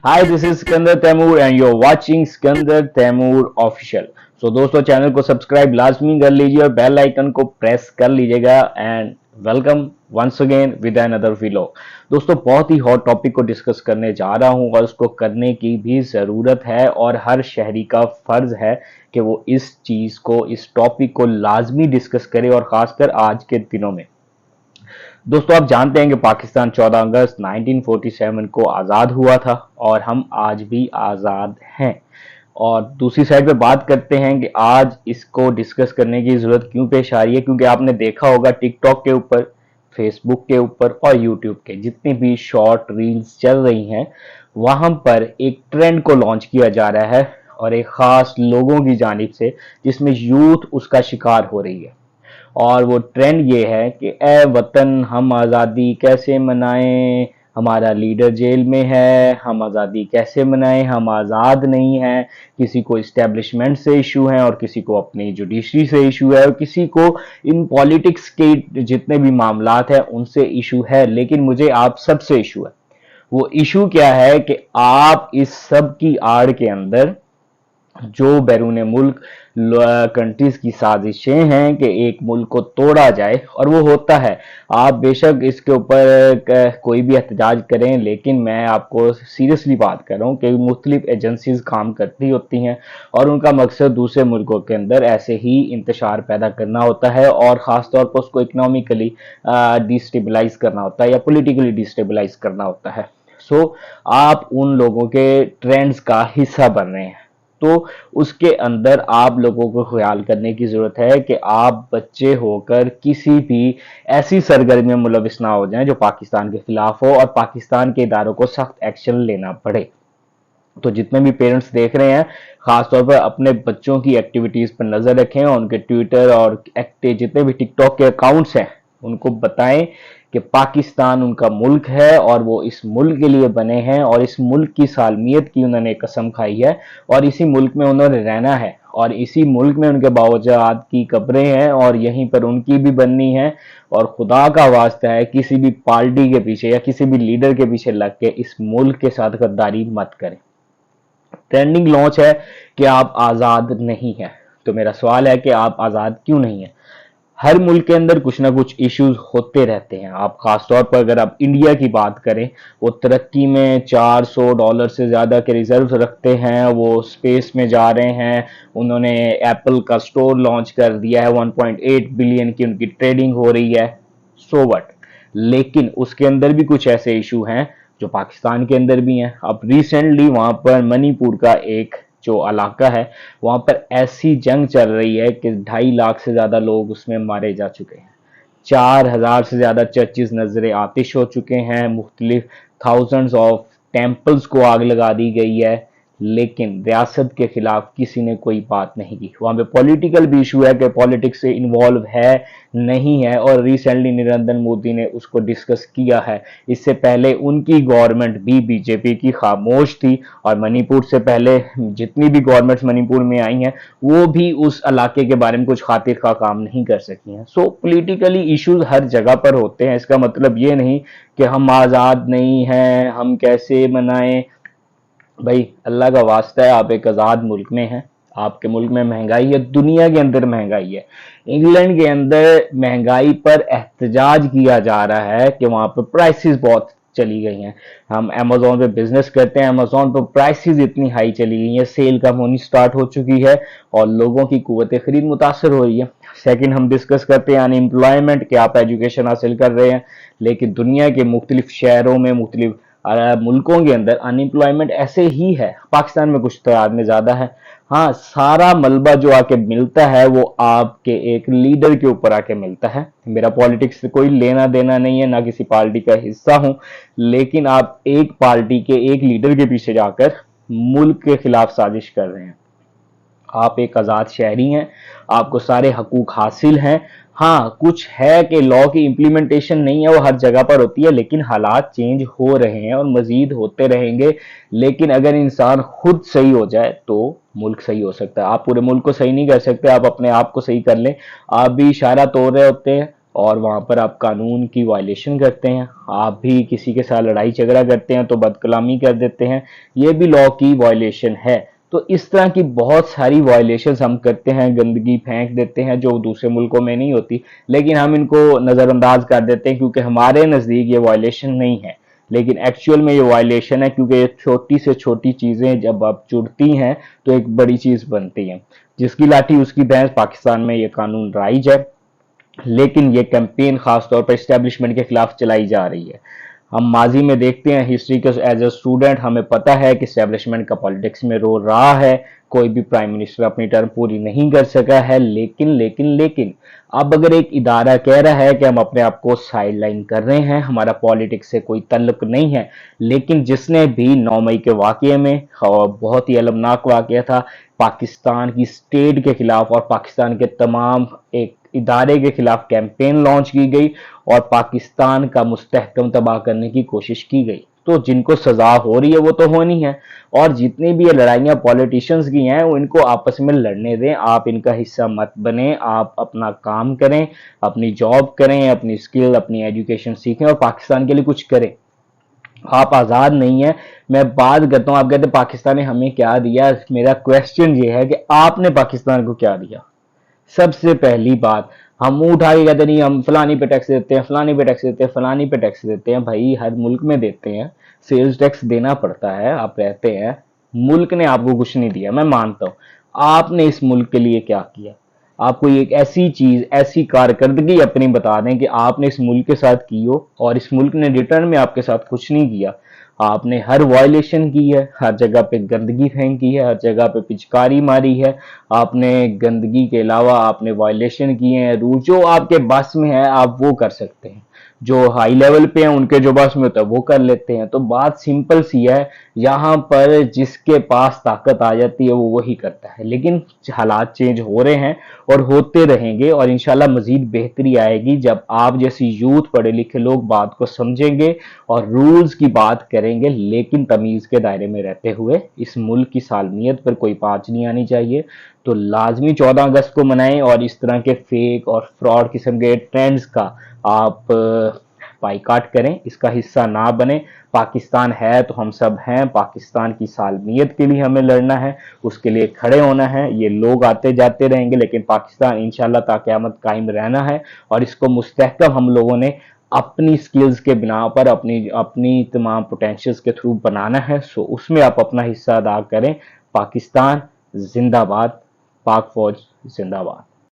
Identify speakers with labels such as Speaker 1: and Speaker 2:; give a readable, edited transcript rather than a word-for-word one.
Speaker 1: Hi this is Sikandar Taimur and you are watching Sikandar Taimur official. So दोस्तों, channel को subscribe लाजमी कर लीजिए और बेल आइकन को प्रेस कर लीजिएगा। And welcome once again with another video. दोस्तों, बहुत ही हॉट टॉपिक को डिस्कस करने जा रहा हूं और उसको करने की भी ज़रूरत है और हर शहरी का फर्ज है कि वो इस चीज़ को, इस टॉपिक को लाजमी डिस्कस करे, और ख़ासकर आज के दिनों में। दोस्तों, आप जानते हैं कि पाकिस्तान 14 अगस्त 1947 को आज़ाद हुआ था और हम आज भी आज़ाद हैं। और दूसरी साइड पे बात करते हैं कि आज इसको डिस्कस करने की ज़रूरत क्यों पेश आ रही है, क्योंकि आपने देखा होगा टिकटॉक के ऊपर, फेसबुक के ऊपर और यूट्यूब के जितनी भी शॉर्ट रील्स चल रही हैं, वहां पर एक ट्रेंड को लॉन्च किया जा रहा है और एक ख़ास लोगों की जानिब से, जिसमें यूथ उसका शिकार हो रही है। और वो ट्रेंड ये है कि ए वतन हम आज़ादी कैसे मनाएं, हमारा लीडर जेल में है, हम आज़ादी कैसे मनाएं, हम आज़ाद नहीं हैं। किसी को इस्टेब्लिशमेंट से इशू है और किसी को अपनी जुडिशरी से इशू है और किसी को इन पॉलिटिक्स के जितने भी मामलात हैं उनसे इशू है, लेकिन मुझे आप सबसे इशू है। वो इशू क्या है कि आप इस सब की आड़ के अंदर जो बैरून मुल्क कंट्रीज की साजिशें हैं कि एक मुल्क को तोड़ा जाए, और वो होता है। आप बेशक इसके ऊपर कोई भी एहतजाज करें, लेकिन मैं आपको सीरियसली बात कर रहा हूँ कि मुख्तलिफ एजेंसीज काम करती होती हैं और उनका मकसद दूसरे मुल्कों के अंदर ऐसे ही इंतशार पैदा करना होता है और ख़ास तौर पर उसको इकनॉमिकली डिस्टेबलाइज करना होता है या पोलिटिकली डिस्टेबलाइज करना होता है। सो आप उन लोगों के ट्रेंड्स का हिस्सा बन रहे हैं, तो उसके अंदर आप लोगों को ख्याल करने की जरूरत है कि आप बच्चे होकर किसी भी ऐसी सरगर्मी में मुलविस ना हो जाएं जो पाकिस्तान के खिलाफ हो और पाकिस्तान के इदारों को सख्त एक्शन लेना पड़े। तो जितने भी पेरेंट्स देख रहे हैं, खासतौर पर अपने बच्चों की एक्टिविटीज पर नजर रखें और उनके ट्विटर और जितने भी टिकटॉक के अकाउंट्स हैं उनको बताएं कि पाकिस्तान उनका मुल्क है और वो इस मुल्क के लिए बने हैं और इस मुल्क की सालमियत की उन्होंने कसम खाई है और इसी मुल्क में उन्होंने रहना है और इसी मुल्क में उनके बावजूद की कब्रें हैं और यहीं पर उनकी भी बननी है। और खुदा का वास्ता है, किसी भी पार्टी के पीछे या किसी भी लीडर के पीछे लग के इस मुल्क के साथ गद्दारी मत करें। ट्रेंडिंग लॉन्च है कि आप आज़ाद नहीं हैं। तो मेरा सवाल है कि आप आज़ाद क्यों नहीं हैं? हर मुल्क के अंदर कुछ ना कुछ इश्यूज होते रहते हैं। आप खास तौर पर अगर आप इंडिया की बात करें, वो तरक्की में $400 से ज़्यादा के रिजर्व रखते हैं, वो स्पेस में जा रहे हैं, उन्होंने एप्पल का स्टोर लॉन्च कर दिया है, 1.8 बिलियन की उनकी ट्रेडिंग हो रही है। सो वट, लेकिन उसके अंदर भी कुछ ऐसे इशू हैं जो पाकिस्तान के अंदर भी हैं। अब रिसेंटली वहां पर मणिपुर का एक जो इलाका है, वहां पर ऐसी जंग चल रही है कि 2.5 लाख से ज्यादा लोग उसमें मारे जा चुके हैं। 4,000 से ज्यादा चर्चिज नजर आतिश हो चुके हैं, मुख्तलिफ थाउजेंड्स ऑफ टेम्पल्स को आग लगा दी गई है, लेकिन रियासत के खिलाफ किसी ने कोई बात नहीं की। वहां पे पॉलिटिकल भी इशू है कि पॉलिटिक्स से इन्वॉल्व है नहीं है, और रिसेंटली नरेंद्र मोदी ने उसको डिस्कस किया है। इससे पहले उनकी गवर्नमेंट भी बीजेपी की खामोश थी और मणिपुर से पहले जितनी भी गवर्नमेंट्स मणिपुर में आई हैं वो भी उस इलाके के बारे में कुछ खातिर खा काम नहीं कर सकी हैं। सो पॉलिटिकली इश्यूज हर जगह पर होते हैं। इसका मतलब ये नहीं कि हम आज़ाद नहीं हैं, हम कैसे मनाएं। भाई अल्लाह का वास्ता है, आप एक आज़ाद मुल्क में हैं, आपके मुल्क में महंगाई है, दुनिया के अंदर महंगाई है। इंग्लैंड के अंदर महंगाई पर एहतजाज किया जा रहा है कि वहां पर प्राइसेस बहुत चली गई हैं। हम अमेजोन पे बिजनेस करते हैं, अमेजोन पर प्राइसेस इतनी हाई चली गई हैं, सेल कम होनी स्टार्ट हो चुकी है और लोगों की कुव्वत खरीद मुतासर हो रही है। सेकंड, हम डिस्कस करते हैं अनएम्प्लॉयमेंट, कि आप एजुकेशन हासिल कर रहे हैं लेकिन दुनिया के मुख्तलिफ शहरों में, मुख्तलिफ मुल्कों के अंदर अनएम्प्लॉयमेंट ऐसे ही है। पाकिस्तान में कुछ तादाद में ज्यादा है। हाँ, सारा मलबा जो आके मिलता है वो आपके एक लीडर के ऊपर आके मिलता है। मेरा पॉलिटिक्स से कोई लेना देना नहीं है, ना किसी पार्टी का हिस्सा हूं, लेकिन आप एक पार्टी के एक लीडर के पीछे जाकर मुल्क के खिलाफ साजिश कर रहे हैं। आप एक आज़ाद शहरी हैं, आपको सारे हकूक हासिल हैं। हाँ, कुछ है कि लॉ की इम्प्लीमेंटेशन नहीं है, वो हर जगह पर होती है, लेकिन हालात चेंज हो रहे हैं और मजीद होते रहेंगे। लेकिन अगर इंसान खुद सही हो जाए तो मुल्क सही हो सकता है। आप पूरे मुल्क को सही नहीं कर सकते, आप अपने आप को सही कर लें। आप भी इशारा तोड़ रहे होते हैं, اور وہاں پر آپ قانون کی وائلیشن کرتے ہیں، آپ بھی کسی کے ساتھ لڑائی جھگڑا کرتے ہیں تو بد کلامی کر دیتے ہیں، یہ بھی لاء کی وائلیشن ہے۔ تو اس طرح کی بہت ساری وائلیشنز ہم کرتے ہیں، گندگی پھینک دیتے ہیں جو دوسرے ملکوں میں نہیں ہوتی، لیکن ہم ان کو نظر انداز کر دیتے ہیں کیونکہ ہمارے نزدیک یہ وائلیشن نہیں ہے، لیکن ایکچوئل میں یہ وائلیشن ہے، کیونکہ یہ چھوٹی سے چھوٹی چیزیں جب آپ جڑتی ہیں تو ایک بڑی چیز بنتی ہیں۔ جس کی لاٹھی اس کی بھینس، پاکستان میں یہ قانون رائج ہے، لیکن یہ کیمپین خاص طور پر اسٹیبلشمنٹ کے خلاف چلائی جا رہی ہے۔ ہم ماضی میں دیکھتے ہیں، ہسٹری کے ایز اے اسٹوڈنٹ ہمیں پتہ ہے کہ اسٹیبلشمنٹ کا پالیٹکس میں رول رہا ہے، کوئی بھی پرائم منسٹر اپنی ٹرم پوری نہیں کر سکا ہے، لیکن اب اگر ایک ادارہ کہہ رہا ہے کہ ہم اپنے آپ کو سائیڈ لائن کر رہے ہیں، ہمارا پالیٹکس سے کوئی تعلق نہیں ہے، لیکن جس نے بھی 9 مئی کے واقعے میں بہت ہی المناک واقعہ تھا، پاکستان کی اسٹیٹ کے خلاف اور پاکستان کے تمام ایک ادارے کے خلاف کیمپین لانچ کی گئی اور پاکستان کا مستحکم تباہ کرنے کی کوشش کی گئی، تو جن کو سزا ہو رہی ہے وہ تو ہونی ہے، اور جتنی بھی یہ لڑائیاں پولیٹیشنز کی ہیں وہ ان کو آپس میں لڑنے دیں، آپ ان کا حصہ مت بنیں، آپ اپنا کام کریں، اپنی جاب کریں، اپنی اسکل، اپنی ایجوکیشن سیکھیں اور پاکستان کے لیے کچھ کریں۔ آپ آزاد نہیں ہیں۔ میں بات کرتا ہوں، آپ کہتے ہیں پاکستان نے ہمیں کیا دیا، میرا کویسچن یہ ہے کہ آپ نے پاکستان کو کیا دیا؟ سب سے پہلی بات، ہم منہ اٹھا کے کہتے نہیں ہم فلانی پہ ٹیکس دیتے ہیں، فلانی پہ ٹیکس دیتے ہیں، فلانی پہ ٹیکس دیتے ہیں، بھائی ہر ملک میں دیتے ہیں، سیلز ٹیکس دینا پڑتا ہے، آپ رہتے ہیں، ملک نے آپ کو کچھ نہیں دیا، میں مانتا ہوں۔ آپ نے اس ملک کے لیے کیا کیا؟ آپ کو ایک ایسی چیز، ایسی کارکردگی اپنی بتا دیں کہ آپ نے اس ملک کے ساتھ کی ہو اور اس ملک نے ریٹرن میں آپ کے ساتھ کچھ نہیں کیا۔ آپ نے ہر وائلیشن کی ہے، ہر جگہ پہ گندگی پھینکی ہے، ہر جگہ پہ پچکاری ماری ہے، آپ نے گندگی کے علاوہ آپ نے وائلیشن کیے ہیں، رول جو آپ کے بس میں ہے آپ وہ کر سکتے ہیں، جو ہائی لیول پہ ہیں ان کے جو بس میں ہوتا ہے وہ کر لیتے ہیں۔ تو بات سمپل سی ہے، یہاں پر جس کے پاس طاقت آ جاتی ہے وہ وہی کرتا ہے، لیکن حالات چینج ہو رہے ہیں اور ہوتے رہیں گے، اور انشاءاللہ مزید بہتری آئے گی جب آپ جیسی یوتھ پڑھے لکھے لوگ بات کو سمجھیں گے اور رولز کی بات کریں گے، لیکن تمیز کے دائرے میں رہتے ہوئے۔ اس ملک کی سالمیت پر کوئی پانچ نہیں آنی چاہیے، تو لازمی 14 اگست کو منائیں اور اس طرح کے فیک اور فراڈ قسم کے ٹرینڈز کا آپ بائیکاٹ کریں، اس کا حصہ نہ بنیں۔ پاکستان ہے تو ہم سب ہیں، پاکستان کی سالمیت کے لیے ہمیں لڑنا ہے، اس کے لیے کھڑے ہونا ہے۔ یہ لوگ آتے جاتے رہیں گے لیکن پاکستان انشاءاللہ تا قیامت قائم رہنا ہے، اور اس کو مستحکم ہم لوگوں نے اپنی سکلز کے بنا پر اپنی تمام پوٹینشلز کے تھرو بنانا ہے۔ سو اس میں آپ اپنا حصہ ادا کریں۔ پاکستان زندہ باد، پاک فوج زندہ باد۔